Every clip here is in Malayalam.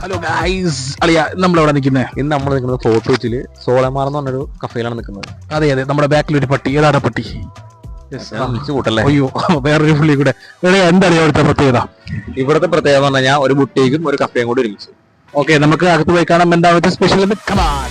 ഹലോ ഗൈസ്, അളിയ നമ്മളെവിടെ നിൽക്കുന്നത്? ഇന്ന് നമ്മൾ നിൽക്കുന്നത് ഫോർട്ട് കൊച്ചിയിൽ സോളമാർ എന്ന് പറഞ്ഞൊരു കഫേയിലാണ് നിൽക്കുന്നത്. അതെ അതെ, നമ്മുടെ ബാക്കിൽ ഒരു പട്ടി. ഏതാണ് പട്ടി? കൂട്ടല്ലേ? അയ്യോ, വേറൊരു പുള്ളി കൂടെ. എന്താണ് ഇവിടുത്തെ പ്രത്യേകത? ഇവിടുത്തെ പ്രത്യേകത എന്ന് പറഞ്ഞാൽ ഒരു ബുട്ടീക്കും ഒരു കഫേയും കൂടി ഒരുമിച്ച്. ഓക്കെ, നമുക്ക് അകത്ത് പോയി കാണാം എന്താ സ്പെഷ്യൽ. കമാൻ.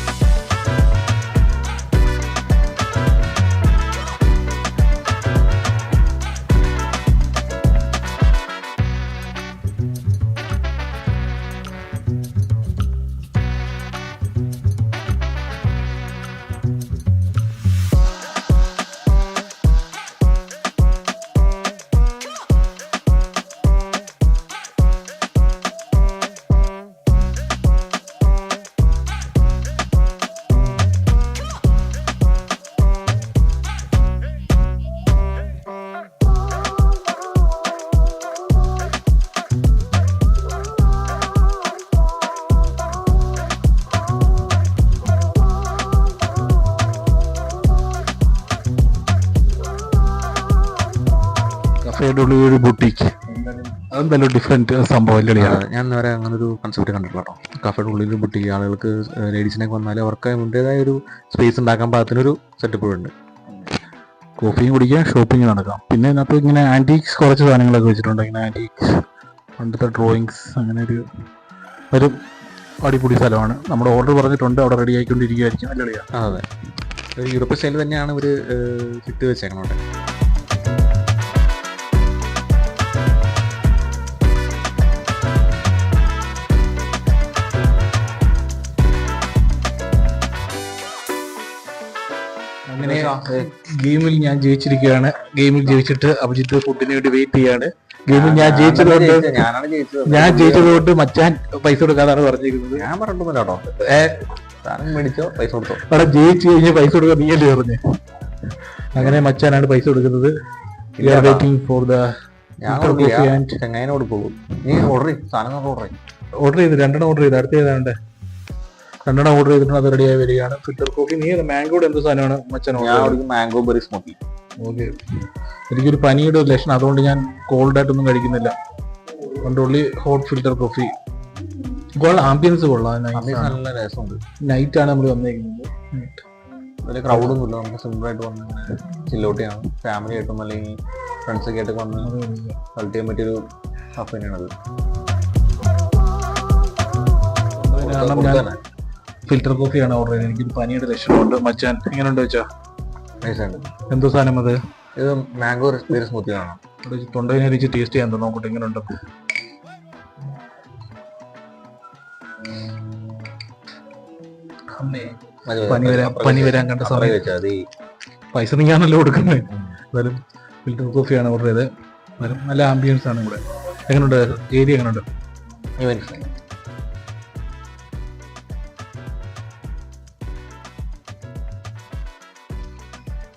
ഒരു ബുട്ടീക്ക്, അതെന്തായാലും ഡിഫറെന്റ് സംഭവം അല്ലേ? ഞാൻ വരെ അങ്ങനെ ഒരു കൺസെപ്റ്റ് കണ്ടിട്ടില്ല കേട്ടോ. കഫേയുടെ ഉള്ളിൽ ബുട്ടീക്ക്, ആളുകൾക്ക് ലേഡീസിനൊക്കെ വന്നാൽ അവർക്ക് അതിൻ്റെതായ ഒരു സ്പേസ് ഉണ്ടാക്കാൻ പാകത്തിനൊരു സെറ്റപ്പ് ഉണ്ട്. കോഫിയും കുടിക്കാം, ഷോപ്പിംഗ് നടക്കാം. പിന്നെ ഇതിനകത്ത് ഇങ്ങനെ ആന്റീക്സ് കുറച്ച് സാധനങ്ങളൊക്കെ വെച്ചിട്ടുണ്ട്. ഇങ്ങനെ ആന്റീക്സ്, പണ്ടത്തെ ഡ്രോയിങ്സ്, അങ്ങനെ ഒരു അടിപൊളി സ്ഥലമാണ്. നമ്മുടെ ഓർഡർ പറഞ്ഞിട്ടുണ്ട്, അവിടെ റെഡി ആയിക്കൊണ്ടിരിക്കുകയായിരിക്കും അല്ലേ? അതെ, ഒരു യൂറോപ്യൻ സ്റ്റൈൽ തന്നെയാണ് ഒരു ഫിറ്റ് വെച്ചേക്കണോട്ടെ. അങ്ങനെ ഗെയിമിൽ ഞാൻ ജയിച്ചിരിക്കുകയാണ്. ഗെയിമിൽ ജയിച്ചിട്ട് അഭിജിത്ത് ഫുഡിന് വേണ്ടി വെയിറ്റ് ചെയ്യാണ്. ഗെയിമിൽ ഞാൻ ജയിച്ചതുകൊണ്ട് മച്ചാൻ പൈസ കൊടുക്കാതാണ് പറഞ്ഞിരിക്കുന്നത്. ഞാൻ പറഞ്ഞിട്ടൊന്നുമില്ല കേട്ടോ. മേടിച്ചോ, പൈസ കൊടുത്തോ. അവിടെ ജയിച്ചു കഴിഞ്ഞാൽ പൈസ കൊടുക്കാൻ നീയല്ലേ പറഞ്ഞു. അങ്ങനെ മച്ചാനാണ് പൈസ കൊടുക്കുന്നത്. ചെങ്ങായിനെ കൊടുക്കുള്ളൂ. നീ ഓർഡർ ചെയ്ത് 2 ഓർഡർ ചെയ്ത് അടുത്ത ഏതാണ്ട് 2 ഓർഡർ ചെയ്തിട്ടുണ്ട്. അത് റെഡിയായി വരികയാണ്. Filter coffee. നീ മാംഗോയുടെ എന്ത് സാധനമാണ് മച്ചാൻ? Mango berry smoothie. ഓക്കെ, എനിക്കൊരു പനിയുടെ ഒരു ലക്ഷണം, അതുകൊണ്ട് ഞാൻ കോൾഡ് ആയിട്ടൊന്നും കഴിക്കുന്നില്ല. അതുകൊണ്ടുള്ളി ഹോട്ട് ഫിൽറ്റർ കോഫി. ആംബിയൻസ് കൊള്ളാം, നല്ല രസമുണ്ട്. നൈറ്റ് ആണ് നമ്മൾ വന്നേക്കുന്നത്. വലിയ ക്രൗഡൊന്നും ഇല്ല. നമുക്ക് സിമ്പിൾ ആയിട്ട് വന്ന് ചില്ലോട്ട് ചെയ്യാം. ഫാമിലി ആയിട്ടും അല്ലെങ്കിൽ ഫ്രണ്ട്സൊക്കെ ആയിട്ട് വന്ന് കളക്ട് ചെയ്യാൻ പറ്റിയൊരു കഫേ തന്നെയാണത്. ഫിൽറ്റർ കോഫിയാണ് ഓർഡർ ചെയ്തത്. എനിക്കൊരു പനിയുടെ ലക്ഷണമുണ്ട്. മച്ചാൻ എങ്ങനെയുണ്ട് വെച്ചാ? എന്തോ സാധനം അത്? ഇത് മാംഗോ ബെറി സ്മൂത്തി ആണ്. തൊണ്ടയിനെ അരിച്ച് ടേസ്റ്റ് ചെയ്യാൻ നോക്കട്ടെ എങ്ങനെയുണ്ട്. പനി വരാൻ കണ്ട സമയം പൈസ നീയാണല്ലോ കൊടുക്കുന്നത്. എന്തായാലും ഫിൽറ്റർ കോഫിയാണ് ഓർഡർ ചെയ്തത്. നല്ല ആംബിയൻസ് ആണ് ഇവിടെ. എങ്ങനെയുണ്ട് ഏരിയ? എങ്ങനെയുണ്ട്?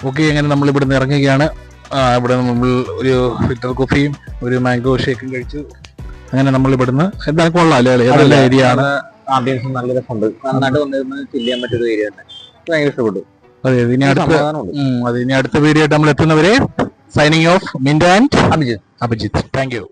ഓക്കെ, അങ്ങനെ നമ്മൾ ഇവിടെ നിന്ന് ഇറങ്ങുകയാണ്. ഇവിടെ നമ്മൾ ഒരു ഫിൽറ്റർ കോഫിയും ഒരു മാംഗോ ഷേക്കും കഴിച്ചു. അങ്ങനെ നമ്മൾ ഇവിടുന്ന് എന്താണ് കൊള്ളാം അല്ലേ? നല്ല ഏരിയ ആണ്. ആംബിയൻസും നല്ല രസമുണ്ട്. നന്നായിട്ട് വന്നിരുന്ന് ചില്ല് ചെയ്യാൻ പറ്റിയൊരു ഏരിയ തന്നെ. ഭയങ്കര ഇഷ്ടപ്പെട്ടു. അതെ, ഇനി അടുത്ത വീഡിയോ ആയിട്ട് നമ്മൾ എത്തുന്നവരെ signing off mint and Abhijith. Thank you.